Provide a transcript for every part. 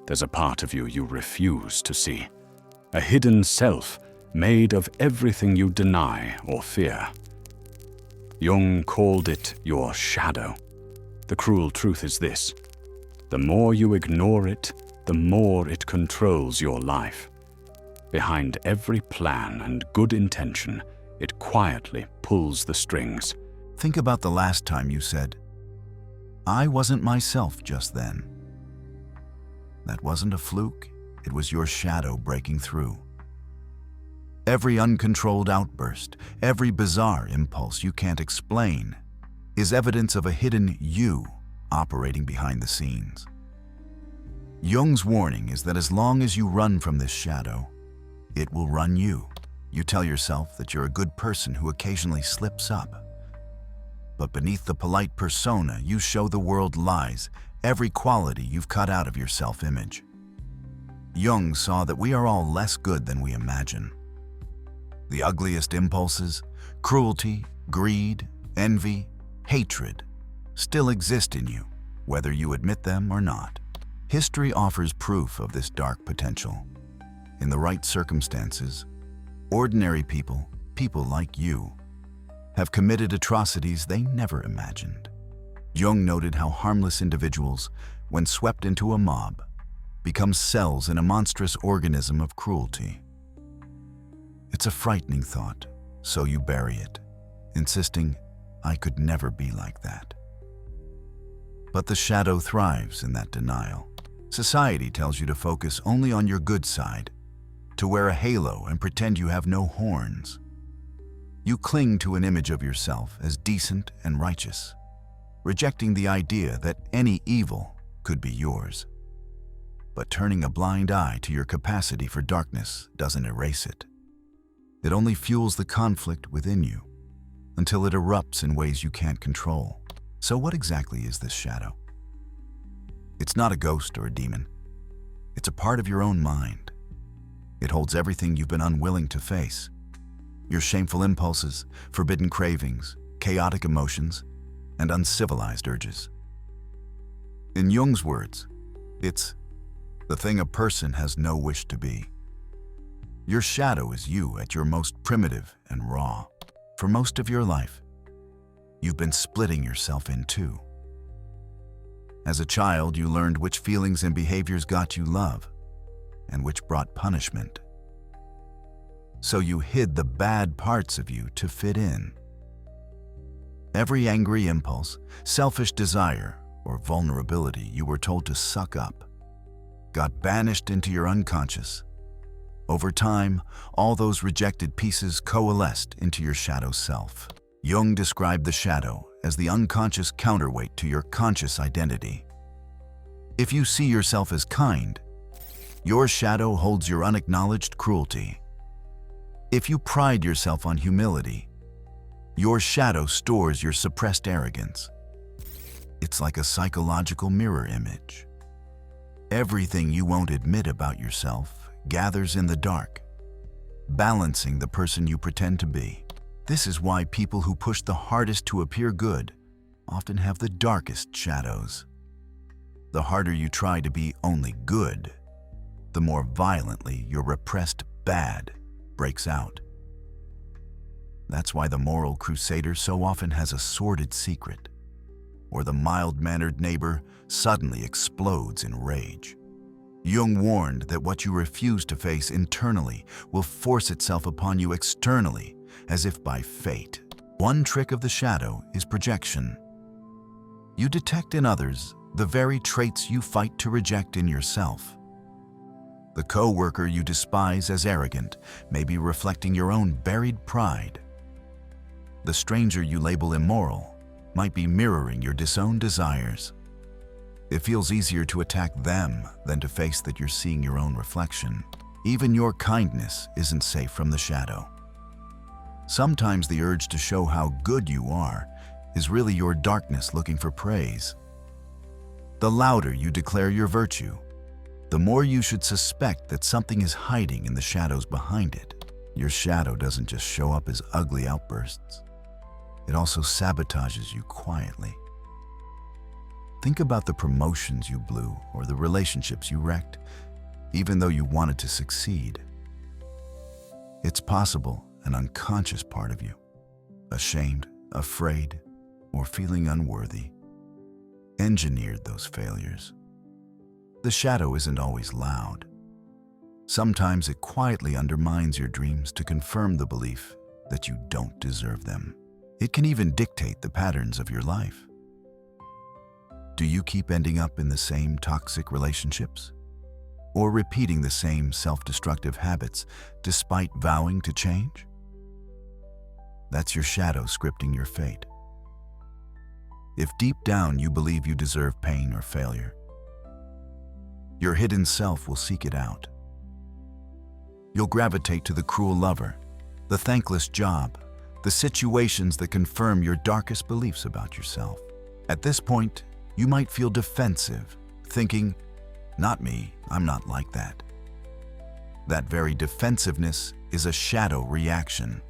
there's a part of you refuse to see. A hidden self made of everything you deny or fear. Jung called it your shadow. The cruel truth is this: the more you ignore it, the more it controls your life. Behind every plan and good intention, it quietly pulls the strings. Think about the last time you said, "I wasn't myself just then." That wasn't a fluke, it was your shadow breaking through. Every uncontrolled outburst, every bizarre impulse you can't explain, is evidence of a hidden you operating behind the scenes. Jung's warning is that as long as you run from this shadow, it will run you. You tell yourself that you're a good person who occasionally slips up. But beneath the polite persona, you show the world lies, every quality you've cut out of your self-image. Jung saw that we are all less good than we imagine. The ugliest impulses, cruelty, greed, envy, hatred, still exist in you, whether you admit them or not. History offers proof of this dark potential. In the right circumstances, ordinary people, people like you, have committed atrocities they never imagined. Jung noted how harmless individuals, when swept into a mob, become cells in a monstrous organism of cruelty. It's a frightening thought, so you bury it, insisting, "I could never be like that." But the shadow thrives in that denial. Society tells you to focus only on your good side, to wear a halo and pretend you have no horns. You cling to an image of yourself as decent and righteous, rejecting the idea that any evil could be yours. But turning a blind eye to your capacity for darkness doesn't erase it. It only fuels the conflict within you until it erupts in ways you can't control. So what exactly is this shadow? It's not a ghost or a demon. It's a part of your own mind. It holds everything you've been unwilling to face. Your shameful impulses, forbidden cravings, chaotic emotions, and uncivilized urges. In Jung's words, it's the thing a person has no wish to be. Your shadow is you at your most primitive and raw. For most of your life, you've been splitting yourself in two. As a child, you learned which feelings and behaviors got you love and which brought punishment. So you hid the bad parts of you to fit in. Every angry impulse, selfish desire, or vulnerability you were told to suck up got banished into your unconscious. Over time, all those rejected pieces coalesced into your shadow self. Jung described the shadow as the unconscious counterweight to your conscious identity. If you see yourself as kind, your shadow holds your unacknowledged cruelty. If you pride yourself on humility, your shadow stores your suppressed arrogance. It's like a psychological mirror image. Everything you won't admit about yourself gathers in the dark, balancing the person you pretend to be. This is why people who push the hardest to appear good often have the darkest shadows. The harder you try to be only good, the more violently your repressed bad breaks out. That's why the moral crusader so often has a sordid secret, or the mild-mannered neighbor suddenly explodes in rage. Jung warned that what you refuse to face internally will force itself upon you externally, as if by fate. One trick of the shadow is projection. You detect in others the very traits you fight to reject in yourself. The co-worker you despise as arrogant may be reflecting your own buried pride. The stranger you label immoral might be mirroring your disowned desires. It feels easier to attack them than to face that you're seeing your own reflection. Even your kindness isn't safe from the shadow. Sometimes the urge to show how good you are is really your darkness looking for praise. The louder you declare your virtue, the more you should suspect that something is hiding in the shadows behind it. Your shadow doesn't just show up as ugly outbursts. It also sabotages you quietly. Think about the promotions you blew or the relationships you wrecked, even though you wanted to succeed. It's possible an unconscious part of you, ashamed, afraid, or feeling unworthy, engineered those failures. The shadow isn't always loud. Sometimes it quietly undermines your dreams to confirm the belief that you don't deserve them. It can even dictate the patterns of your life. Do you keep ending up in the same toxic relationships? Or repeating the same self-destructive habits despite vowing to change? That's your shadow scripting your fate. If deep down you believe you deserve pain or failure, your hidden self will seek it out. You'll gravitate to the cruel lover, the thankless job, the situations that confirm your darkest beliefs about yourself. At this point, you might feel defensive, thinking, "Not me, I'm not like that." That very defensiveness is a shadow reaction.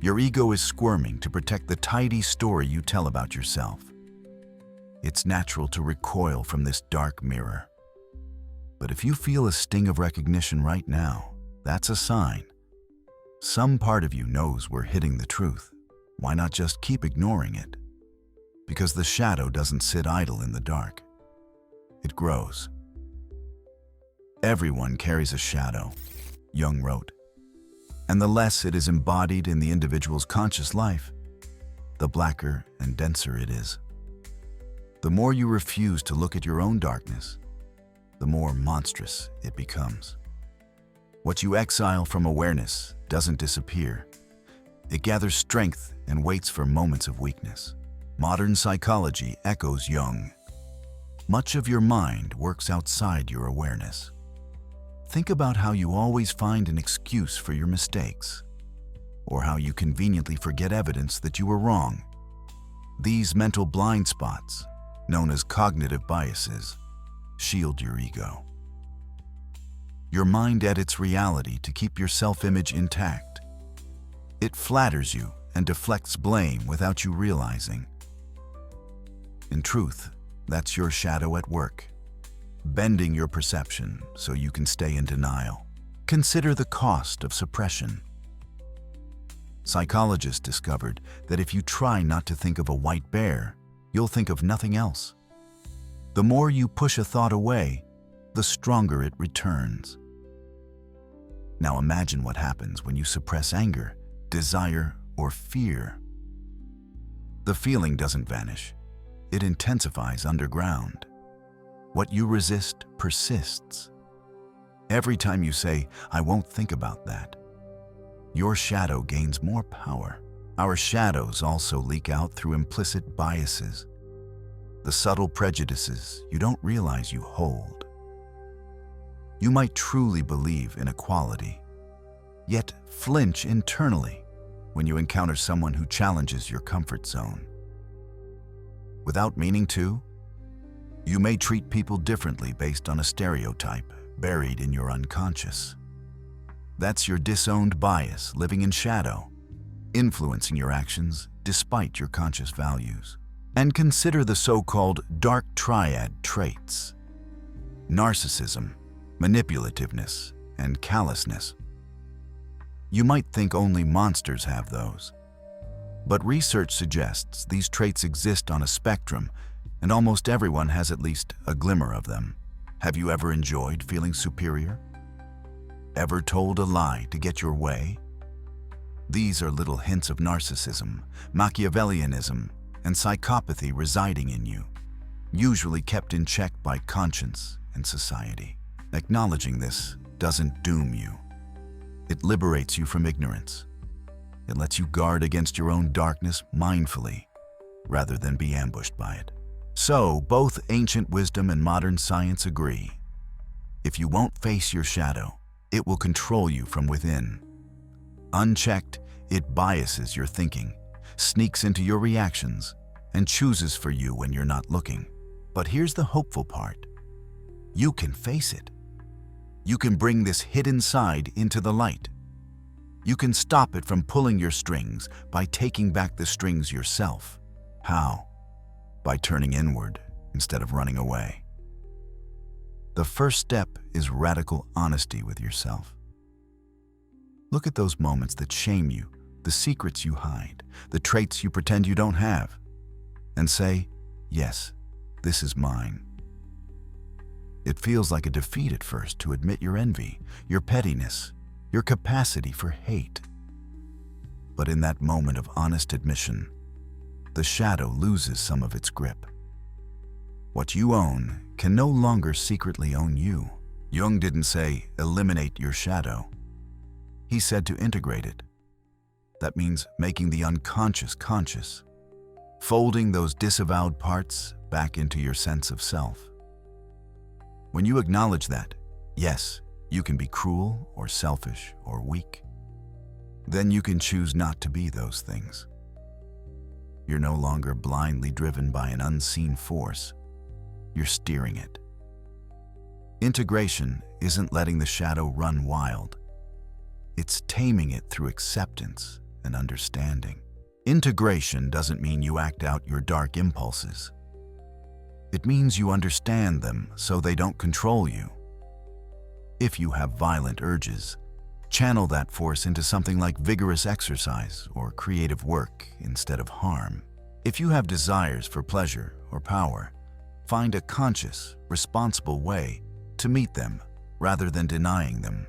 Your ego is squirming to protect the tidy story you tell about yourself. It's natural to recoil from this dark mirror. But if you feel a sting of recognition right now, that's a sign. Some part of you knows we're hitting the truth. Why not just keep ignoring it? Because the shadow doesn't sit idle in the dark. It grows. Everyone carries a shadow, Jung wrote. And the less it is embodied in the individual's conscious life, the blacker and denser it is. The more you refuse to look at your own darkness, the more monstrous it becomes. What you exile from awareness doesn't disappear. It gathers strength and waits for moments of weakness. Modern psychology echoes Jung. Much of your mind works outside your awareness. Think about how you always find an excuse for your mistakes, or how you conveniently forget evidence that you were wrong. These mental blind spots, known as cognitive biases, shield your ego. Your mind edits reality to keep your self-image intact. It flatters you and deflects blame without you realizing. In truth, that's your shadow at work, bending your perception so you can stay in denial. Consider the cost of suppression. Psychologists discovered that if you try not to think of a white bear, you'll think of nothing else. The more you push a thought away, the stronger it returns. Now imagine what happens when you suppress anger, desire, or fear. The feeling doesn't vanish. It intensifies underground. What you resist persists. Every time you say, "I won't think about that," your shadow gains more power. Our shadows also leak out through implicit biases, the subtle prejudices you don't realize you hold. You might truly believe in equality, yet flinch internally when you encounter someone who challenges your comfort zone. Without meaning to, you may treat people differently based on a stereotype buried in your unconscious. That's your disowned bias living in shadow, influencing your actions despite your conscious values. And consider the so-called dark triad traits: narcissism, manipulativeness, and callousness. You might think only monsters have those, but research suggests these traits exist on a spectrum, and almost everyone has at least a glimmer of them. Have you ever enjoyed feeling superior? Ever told a lie to get your way? These are little hints of narcissism, Machiavellianism, and psychopathy residing in you, usually kept in check by conscience and society. Acknowledging this doesn't doom you. It liberates you from ignorance. It lets you guard against your own darkness mindfully, rather than be ambushed by it. So, both ancient wisdom and modern science agree. If you won't face your shadow, it will control you from within. Unchecked, it biases your thinking, sneaks into your reactions, and chooses for you when you're not looking. But here's the hopeful part. You can face it. You can bring this hidden side into the light. You can stop it from pulling your strings by taking back the strings yourself. How? By turning inward, instead of running away. The first step is radical honesty with yourself. Look at those moments that shame you, the secrets you hide, the traits you pretend you don't have, and say, yes, this is mine. It feels like a defeat at first to admit your envy, your pettiness, your capacity for hate. But in that moment of honest admission, the shadow loses some of its grip. What you own can no longer secretly own you. Jung didn't say, eliminate your shadow. He said to integrate it. That means making the unconscious conscious, folding those disavowed parts back into your sense of self. When you acknowledge that, yes, you can be cruel or selfish or weak, then you can choose not to be those things. You're no longer blindly driven by an unseen force. You're steering it. Integration isn't letting the shadow run wild. It's taming it through acceptance and understanding. Integration doesn't mean you act out your dark impulses. It means you understand them so they don't control you. If you have violent urges, channel that force into something like vigorous exercise or creative work instead of harm. If you have desires for pleasure or power, find a conscious, responsible way to meet them rather than denying them.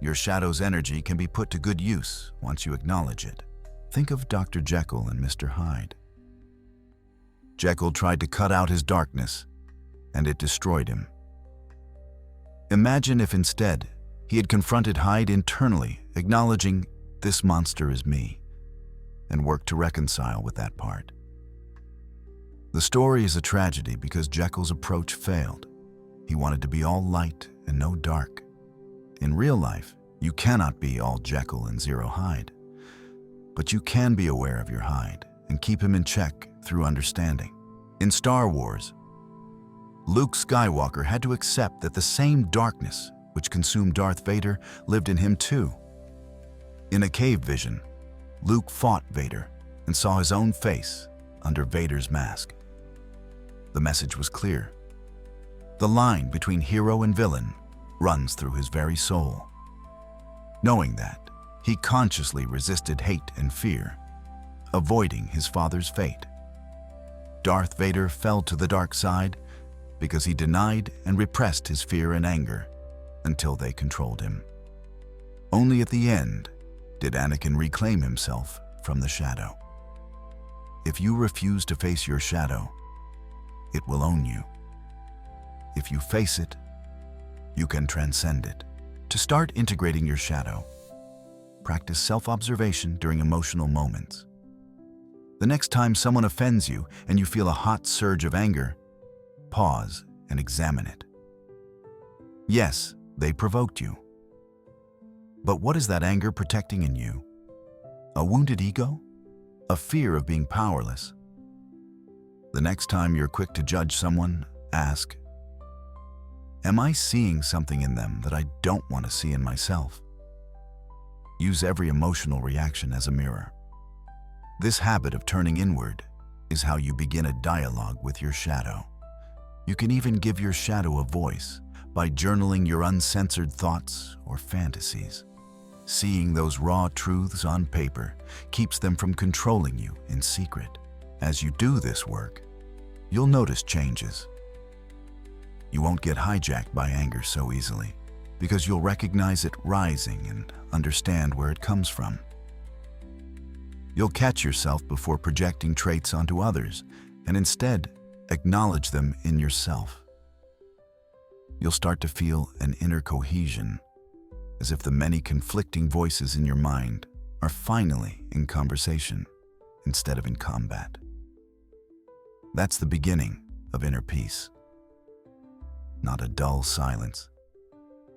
Your shadow's energy can be put to good use once you acknowledge it. Think of Dr. Jekyll and Mr. Hyde. Jekyll tried to cut out his darkness, and it destroyed him. Imagine if instead he had confronted Hyde internally, acknowledging, this monster is me, and worked to reconcile with that part. The story is a tragedy because Jekyll's approach failed. He wanted to be all light and no dark. In real life, you cannot be all Jekyll and zero Hyde. But you can be aware of your Hyde and keep him in check through understanding. In Star Wars, Luke Skywalker had to accept that the same darkness which consumed Darth Vader lived in him too. In a cave vision, Luke fought Vader and saw his own face under Vader's mask. The message was clear. The line between hero and villain runs through his very soul. Knowing that, he consciously resisted hate and fear, avoiding his father's fate. Darth Vader fell to the dark side because he denied and repressed his fear and anger until they controlled him. Only at the end did Anakin reclaim himself from the shadow. If you refuse to face your shadow, it will own you. If you face it, you can transcend it. To start integrating your shadow, practice self-observation during emotional moments. The next time someone offends you and you feel a hot surge of anger, pause and examine it. Yes, they provoked you. But what is that anger protecting in you? A wounded ego? A fear of being powerless? The next time you're quick to judge someone, ask, am I seeing something in them that I don't want to see in myself? Use every emotional reaction as a mirror. This habit of turning inward is how you begin a dialogue with your shadow. You can even give your shadow a voice by journaling your uncensored thoughts or fantasies. Seeing those raw truths on paper keeps them from controlling you in secret. As you do this work, you'll notice changes. You won't get hijacked by anger so easily because you'll recognize it rising and understand where it comes from. You'll catch yourself before projecting traits onto others and instead acknowledge them in yourself. You'll start to feel an inner cohesion, as if the many conflicting voices in your mind are finally in conversation instead of in combat. That's the beginning of inner peace. Not a dull silence,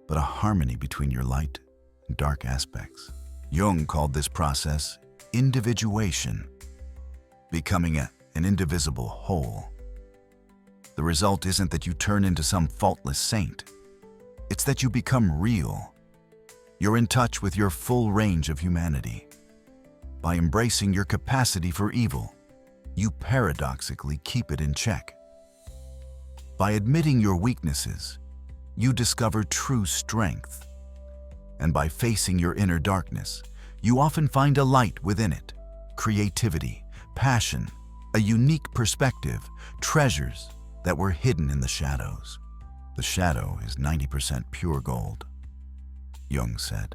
but a harmony between your light and dark aspects. Jung called this process individuation, becoming an indivisible whole. The result isn't that you turn into some faultless saint. It's that you become real. You're in touch with your full range of humanity. By embracing your capacity for evil, you paradoxically keep it in check. By admitting your weaknesses, you discover true strength. And by facing your inner darkness, you often find a light within it, creativity, passion, a unique perspective, treasures that were hidden in the shadows. The shadow is 90% pure gold, Jung said.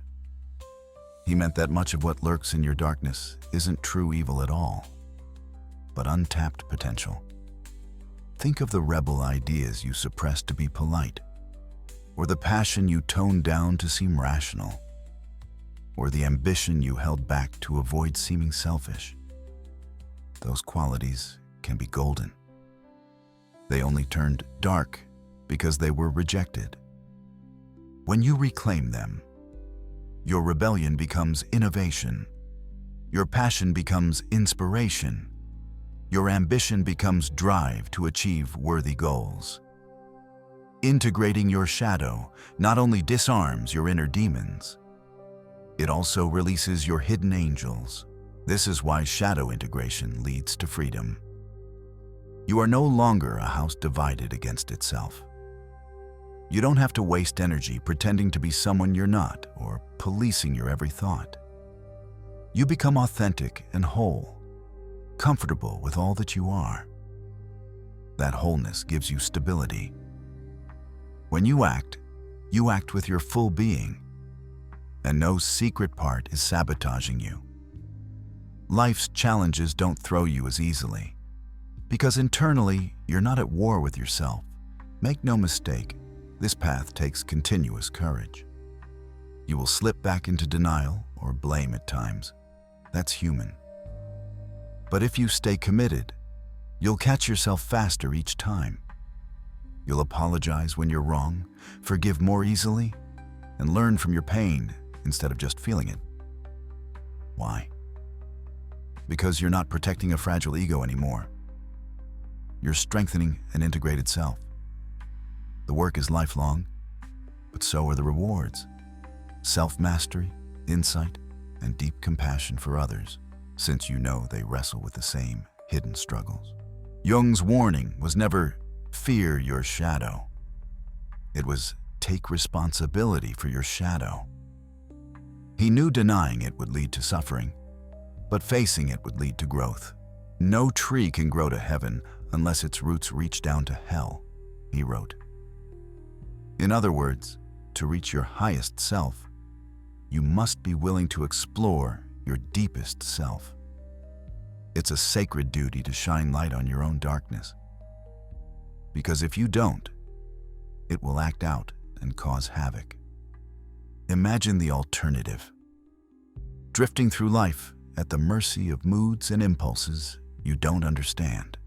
He meant that much of what lurks in your darkness isn't true evil at all, but untapped potential. Think of the rebel ideas you suppressed to be polite, or the passion you toned down to seem rational, or the ambition you held back to avoid seeming selfish. Those qualities can be golden. They only turned dark because they were rejected. When you reclaim them, your rebellion becomes innovation, your passion becomes inspiration, your ambition becomes drive to achieve worthy goals. Integrating your shadow not only disarms your inner demons, it also releases your hidden angels. This is why shadow integration leads to freedom. You are no longer a house divided against itself. You don't have to waste energy pretending to be someone you're not or policing your every thought. You become authentic and whole, comfortable with all that you are. That wholeness gives you stability. When you act with your full being, and no secret part is sabotaging you. Life's challenges don't throw you as easily, because internally you're not at war with yourself. Make no mistake, this path takes continuous courage. You will slip back into denial or blame at times. That's human. But if you stay committed, you'll catch yourself faster each time. You'll apologize when you're wrong, forgive more easily, and learn from your pain instead of just feeling it. Why? Because you're not protecting a fragile ego anymore. You're strengthening an integrated self. The work is lifelong, but so are the rewards. Self-mastery, insight, and deep compassion for others, since you know they wrestle with the same hidden struggles. Jung's warning was never fear your shadow. It was take responsibility for your shadow. He knew denying it would lead to suffering, but facing it would lead to growth. No tree can grow to heaven unless its roots reach down to hell, he wrote. In other words, to reach your highest self, you must be willing to explore your deepest self. It's a sacred duty to shine light on your own darkness. Because if you don't, it will act out and cause havoc. Imagine the alternative. Drifting through life at the mercy of moods and impulses you don't understand.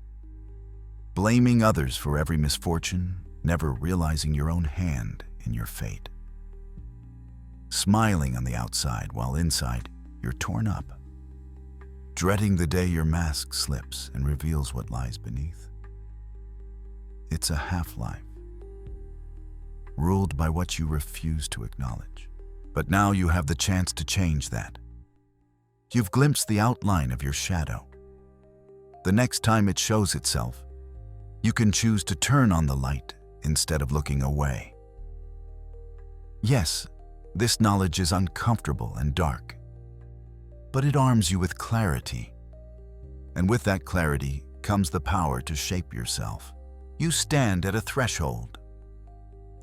Blaming others for every misfortune, never realizing your own hand in your fate. Smiling on the outside while inside you're torn up. Dreading the day your mask slips and reveals what lies beneath. It's a half-life, ruled by what you refuse to acknowledge. But now you have the chance to change that. You've glimpsed the outline of your shadow. The next time it shows itself, you can choose to turn on the light instead of looking away. Yes, this knowledge is uncomfortable and dark, but it arms you with clarity. And with that clarity comes the power to shape yourself. You stand at a threshold.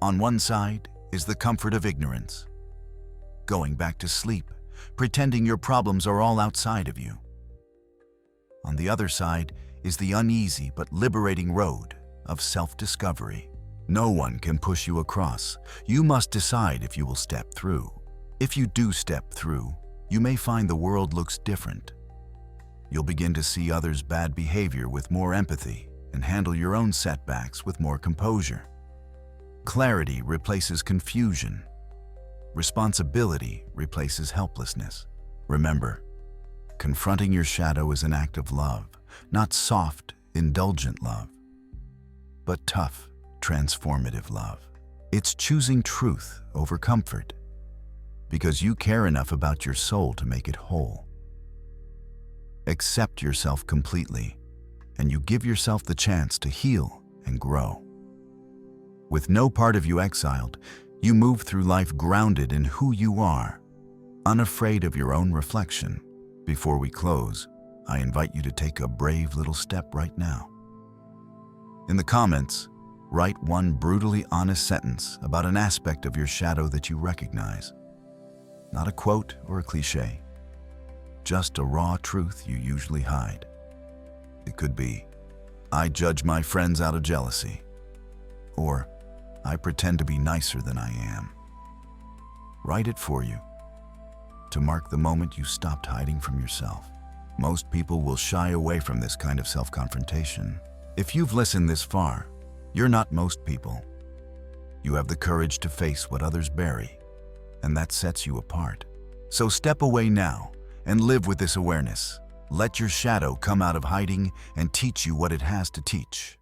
On one side is the comfort of ignorance, going back to sleep, pretending your problems are all outside of you. On the other side is the uneasy but liberating road of self-discovery. No one can push you across. You must decide if you will step through. If you do step through, you may find the world looks different. You'll begin to see others' bad behavior with more empathy and handle your own setbacks with more composure. Clarity replaces confusion. Responsibility replaces helplessness. Remember, confronting your shadow is an act of love, not soft, indulgent love, but tough, transformative love. It's choosing truth over comfort, because you care enough about your soul to make it whole. Accept yourself completely, and you give yourself the chance to heal and grow. With no part of you exiled, you move through life grounded in who you are, unafraid of your own reflection. Before we close, I invite you to take a brave little step right now. In the comments, write one brutally honest sentence about an aspect of your shadow that you recognize. Not a quote or a cliche, just a raw truth you usually hide. It could be, "I judge my friends out of jealousy," or "I pretend to be nicer than I am." Write it for you, to mark the moment you stopped hiding from yourself. Most people will shy away from this kind of self-confrontation. If you've listened this far, you're not most people. You have the courage to face what others bury, and that sets you apart. So step away now and live with this awareness. Let your shadow come out of hiding and teach you what it has to teach.